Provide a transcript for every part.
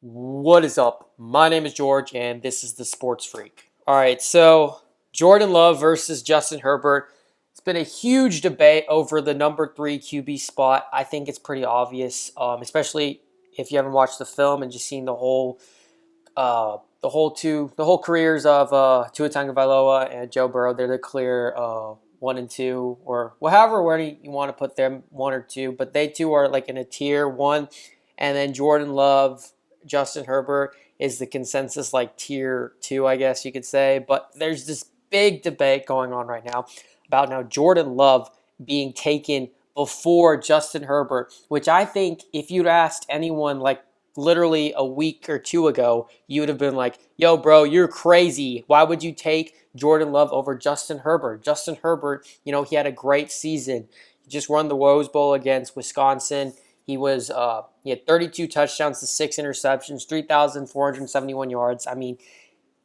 What is up? My name is George, and this is the Sports Freak. All right, so Jordan Love versus Justin Herbert. It's been a huge debate over the number three QB spot. I think it's pretty obvious, especially if you haven't watched the film and just seen the whole careers of Tua Tagovailoa and Joe Burrow. They're the clear one and two, or however where you want to put them, one or two. But they two are like in a tier one, and then Jordan Love, Justin Herbert is the consensus like tier two, I guess you could say. But there's this big debate going on right now about now Jordan Love being taken before Justin Herbert, which I think if you'd asked anyone like literally a week or two ago, you would have been like, yo, bro, you're crazy. Why would you take Jordan Love over Justin Herbert? Justin Herbert, he had a great season. He just won the Rose Bowl against Wisconsin. He had 32 touchdowns to 6 interceptions, 3,471 yards. I mean,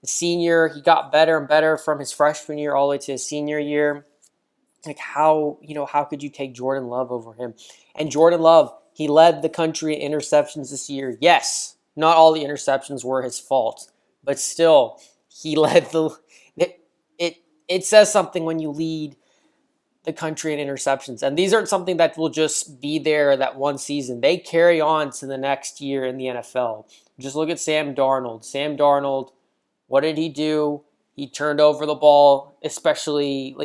the senior, he got better and better from his freshman year all the way to his senior year. Like how could you take Jordan Love over him? And Jordan Love, he led the country in interceptions this year. Yes, not all the interceptions were his fault, but still, he led the. It says something when you lead the country in interceptions, and these aren't something that will just be there that one season. They carry on to the next year in the NFL. Just look at Sam Darnold. Sam Darnold, what did he do? He turned over the ball, especially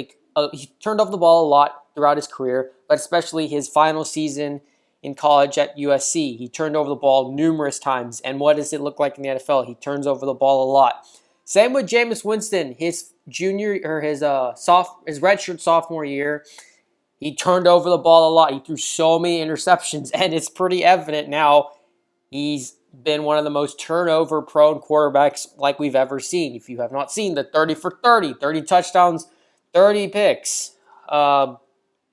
he turned over the ball a lot throughout his career, but especially his final season in college at USC. He turned over the ball numerous times. And what does it look like in the NFL? He turns over the ball a lot. Same with Jameis Winston, his redshirt sophomore year. He turned over the ball a lot. He threw so many interceptions, and it's pretty evident now he's been one of the most turnover-prone quarterbacks like we've ever seen. If you have not seen the 30 for 30, 30 touchdowns, 30 picks.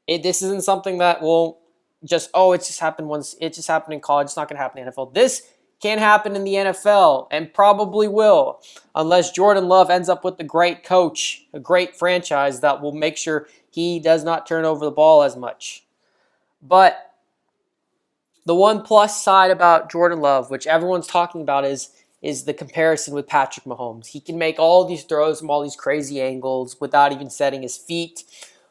This isn't something that will it just happened once. It just happened in college. It's not going to happen in the NFL. This can happen in the NFL and probably will, unless Jordan Love ends up with a great coach, a great franchise that will make sure he does not turn over the ball as much. But the one plus side about Jordan Love, which everyone's talking about, is the comparison with Patrick Mahomes. He can make all these throws from all these crazy angles without even setting his feet.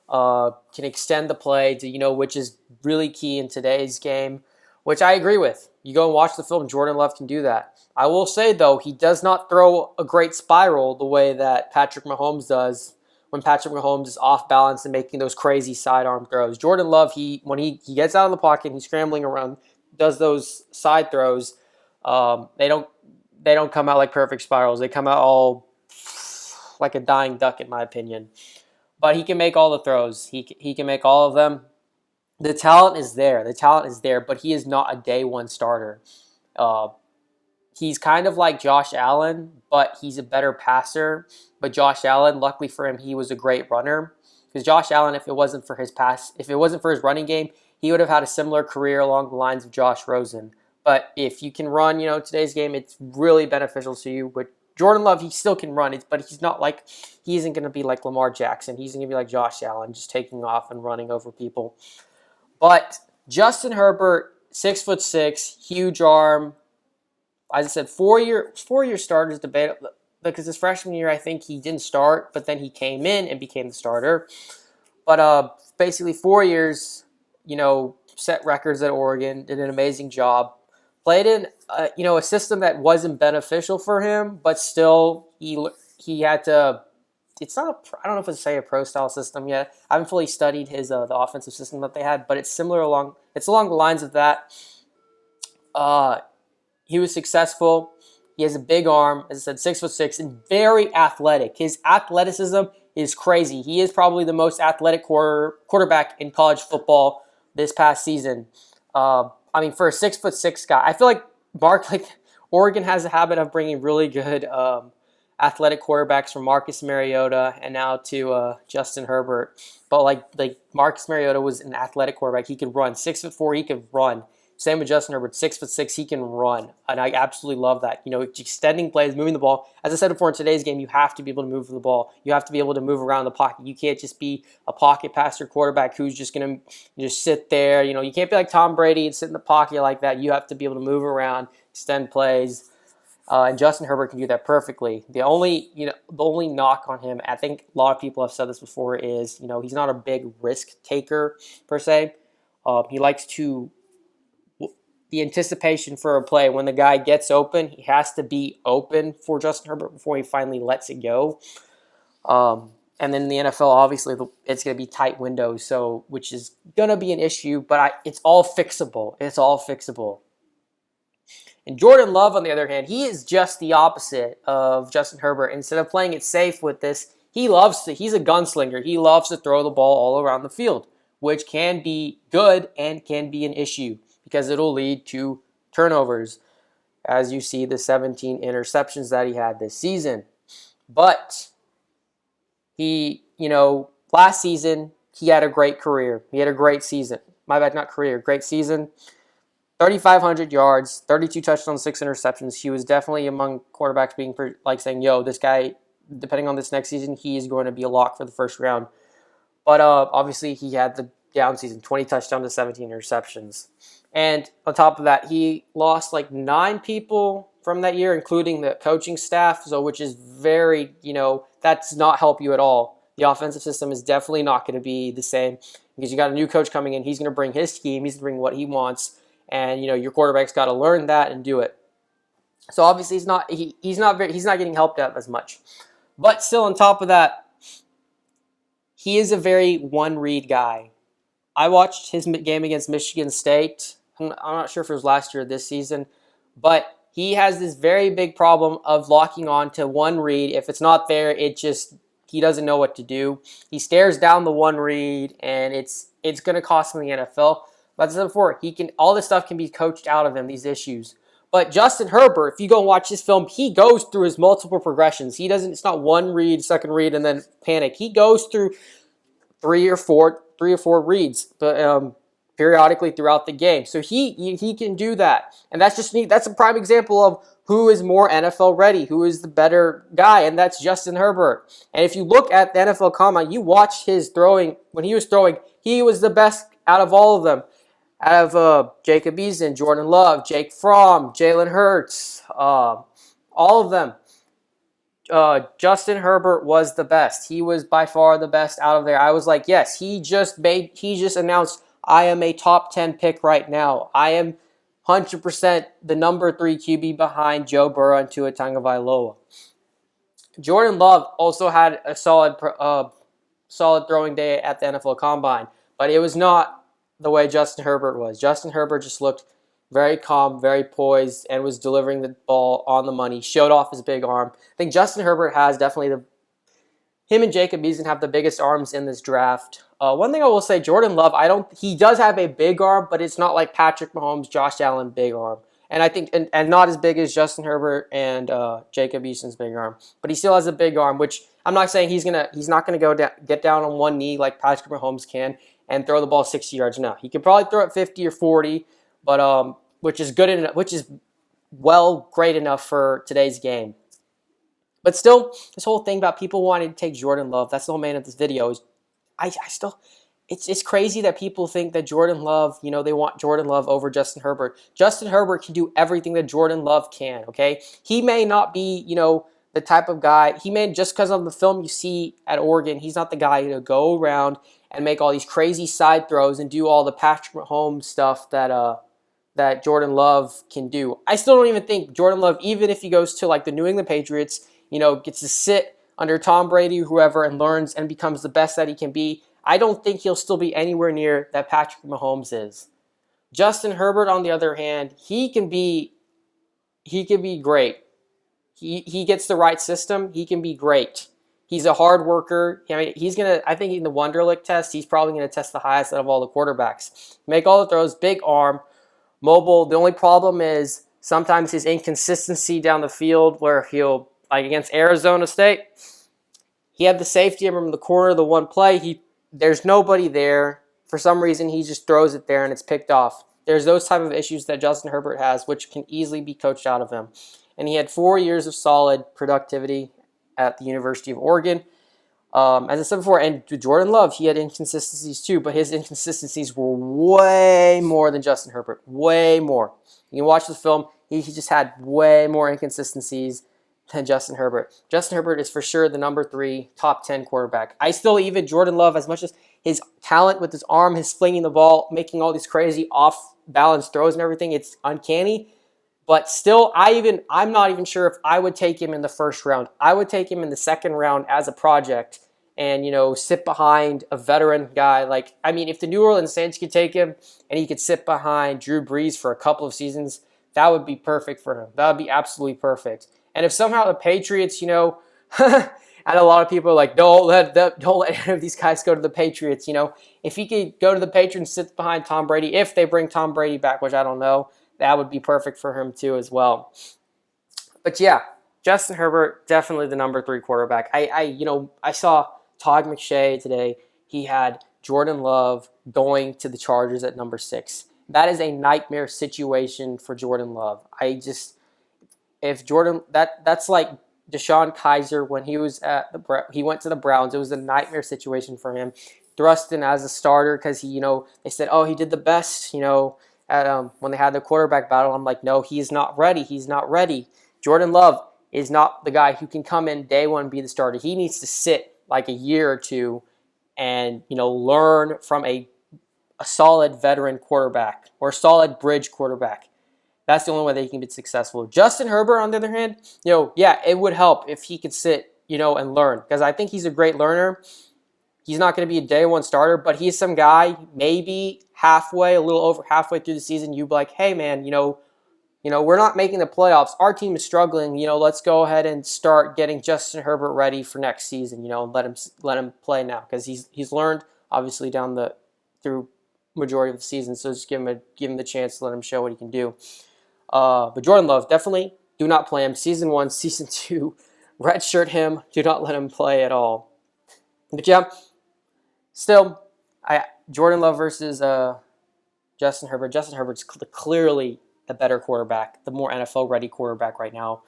Can extend the play to, which is really key in today's game, which I agree with. You go and watch the film, Jordan Love can do that. I will say, though, he does not throw a great spiral the way that Patrick Mahomes does when Patrick Mahomes is off balance and making those crazy sidearm throws. Jordan Love, when he gets out of the pocket and he's scrambling around, does those side throws, they don't come out like perfect spirals. They come out all like a dying duck, in my opinion. But he can make all the throws. He can make all of them. The talent is there. But he is not a day one starter. He's kind of like Josh Allen, but he's a better passer. But Josh Allen, luckily for him, he was a great runner. Because Josh Allen, if it wasn't for his running game, he would have had a similar career along the lines of Josh Rosen. But if you can run, today's game, it's really beneficial to you. But Jordan Love, he still can run, but he isn't going to be like Lamar Jackson. He's going to be like Josh Allen, just taking off and running over people. But Justin Herbert, 6'6", huge arm. As I said, four-year starters debate, because his freshman year, I think he didn't start, but then he came in and became the starter. But basically 4 years, set records at Oregon, did an amazing job. Played in a system that wasn't beneficial for him, but still he had to. It's not I don't know if it's a pro style system yet. I haven't fully studied his the offensive system that they had, but it's along the lines of that. He was successful. He has a big arm, as I said, 6'6", and very athletic. His athleticism is crazy. He is probably the most athletic quarterback in college football this past season. For a 6'6" guy, I feel like Oregon has a habit of bringing really good athletic quarterbacks from Marcus Mariota and now to Justin Herbert. But like Marcus Mariota was an athletic quarterback. He could run. 6'4", he could run. Same with Justin Herbert, 6'6", he can run. And I absolutely love that. Extending plays, moving the ball. As I said before, in today's game, you have to be able to move the ball. You have to be able to move around the pocket. You can't just be a pocket passer quarterback who's just going to just sit there. You can't be like Tom Brady and sit in the pocket like that. You have to be able to move around, extend plays. And Justin Herbert can do that perfectly. The only knock on him, I think a lot of people have said this before, is he's not a big risk taker per se. He likes to the anticipation for a play when the guy gets open. He has to be open for Justin Herbert before he finally lets it go. And then in the NFL, obviously, it's going to be tight windows, which is going to be an issue. But it's all fixable. It's all fixable. And Jordan Love, on the other hand, he is just the opposite of Justin Herbert. Instead of playing it safe with this, he's a gunslinger. He loves to throw the ball all around the field, which can be good and can be an issue because it'll lead to turnovers, as you see the 17 interceptions that he had this season. But last season, he had a great career. He had a great season. My bad, not career, great season. 3,500 yards, 32 touchdowns, 6 interceptions. He was definitely among quarterbacks being saying, yo, this guy, depending on this next season, he is going to be a lock for the first round. But obviously, he had the down season, 20 touchdowns to 17 interceptions. And on top of that, he lost 9 people from that year, including the coaching staff, which is very, that's not help you at all. The offensive system is definitely not going to be the same because you got a new coach coming in. He's going to bring his scheme. He's going to bring what he wants. And your quarterback's got to learn that and do it. So obviously he's not getting helped out as much. But still, on top of that, he is a very one-read guy. I watched his game against Michigan State. I'm not sure if it was last year or this season, but he has this very big problem of locking on to one read. If it's not there, he doesn't know what to do. He stares down the one read, and it's going to cost him in the NFL. But as I said before, all this stuff can be coached out of him, these issues. But Justin Herbert, if you go and watch this film, he goes through his multiple progressions. It's not one read, second read, and then panic. He goes through three or four reads, periodically throughout the game. So he can do that. And that's just neat. That's a prime example of who is more NFL ready, who is the better guy, and that's Justin Herbert. And if you look at the NFL Combine, you watch his throwing. When he was throwing, he was the best out of all of them. Out of Jacob Eason, Jordan Love, Jake Fromm, Jalen Hurts, all of them. Justin Herbert was the best. He was by far the best out of there. I was like, yes, he just announced, I am a top 10 pick right now. I am 100% the number 3 QB behind Joe Burrow and Tua Tagovailoa. Jordan Love also had a solid throwing day at the NFL Combine, but it was not the way Justin Herbert was. Justin Herbert just looked very calm, very poised, and was delivering the ball on the money, showed off his big arm. I think Justin Herbert has definitely him and Jacob Eason have the biggest arms in this draft. One thing I will say, Jordan Love, he does have a big arm, but it's not like Patrick Mahomes, Josh Allen big arm. And I think, and not as big as Justin Herbert and Jacob Eason's big arm. But he still has a big arm, which I'm not saying he's not going to get down on one knee like Patrick Mahomes can and throw the ball 60 yards. No, he can probably throw it 50 or 40, but which is good enough, which is great enough for today's game. But still, this whole thing about people wanting to take Jordan Love, that's the whole main of this video. Is it's crazy that people think that Jordan Love, they want Jordan Love over Justin Herbert. Justin Herbert can do everything that Jordan Love can, okay? He may not be, the type of guy, just because of the film you see at Oregon, he's not the guy to go around and make all these crazy side throws and do all the Patrick Mahomes stuff that Jordan Love can do. I still don't even think Jordan Love, even if he goes to the New England Patriots, gets to sit under Tom Brady or whoever and learns and becomes the best that he can be, I don't think he'll still be anywhere near that Patrick Mahomes is. Justin Herbert, on the other hand, he can be great. He gets the right system, he can be great. He's a hard worker. I think in the Wonderlic test, he's probably going to test the highest out of all the quarterbacks. Make all the throws, big arm, mobile. The only problem is sometimes his inconsistency down the field where he'll, against Arizona State, he had the safety from the corner of the one play. There's nobody there. For some reason, he just throws it there and it's picked off. There's those type of issues that Justin Herbert has, which can easily be coached out of him. And he had 4 years of solid productivity at the University of Oregon. As I said before, and Jordan Love, he had inconsistencies too, but his inconsistencies were way more than Justin Herbert. Way more. You can watch the film. he just had way more inconsistencies than Justin Herbert. Justin Herbert is for sure the number 3 top 10 quarterback. I still even Jordan Love, as much as his talent with his arm, his flinging the ball, making all these crazy off balance throws and everything, it's uncanny. But still, I'm not even sure if I would take him in the first round. I would take him in the second round as a project and, sit behind a veteran guy. If the New Orleans Saints could take him and he could sit behind Drew Brees for a couple of seasons, that would be perfect for him. That would be absolutely perfect. And if somehow the Patriots, and a lot of people are like, don't let any of these guys go to the Patriots. If he could go to the Patriots and sit behind Tom Brady, if they bring Tom Brady back, which I don't know, that would be perfect for him too as well. But yeah, Justin Herbert, definitely the number 3 quarterback. I saw Todd McShay today. He had Jordan Love going to the Chargers at number 6. That is a nightmare situation for Jordan Love. That's like DeShone Kizer when he was he went to the Browns. It was a nightmare situation for him. Thrust in as a starter because they said, oh, he did the best, when they had the quarterback battle. I'm like, no, he's not ready. He's not ready. Jordan Love is not the guy who can come in day one and be the starter. He needs to sit like a year or two and, learn from a solid veteran quarterback or a solid bridge quarterback. That's the only way that he can be successful. Justin Herbert, on the other hand, it would help if he could sit, and learn, because I think he's a great learner. He's not going to be a day one starter, but he's some guy maybe a little over halfway through the season, you'd be like, hey man, we're not making the playoffs. Our team is struggling. Let's go ahead and start getting Justin Herbert ready for next season. And let him play now, because he's learned obviously through majority of the season. So just give him the chance to let him show what he can do. But Jordan Love, definitely do not play him. Season 1, Season 2, redshirt him. Do not let him play at all. But yeah, still, Jordan Love versus Justin Herbert. Justin Herbert's clearly the better quarterback, the more NFL-ready quarterback right now.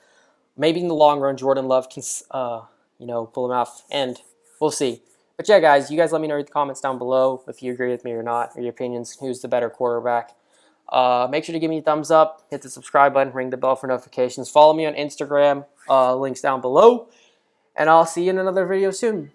Maybe in the long run, Jordan Love can, pull him off, and we'll see. But yeah, guys, you guys let me know in the comments down below if you agree with me or not, or your opinions, who's the better quarterback. Make sure to give me a thumbs up, hit the subscribe button, ring the bell for notifications. Follow me on Instagram, links down below, and I'll see you in another video soon.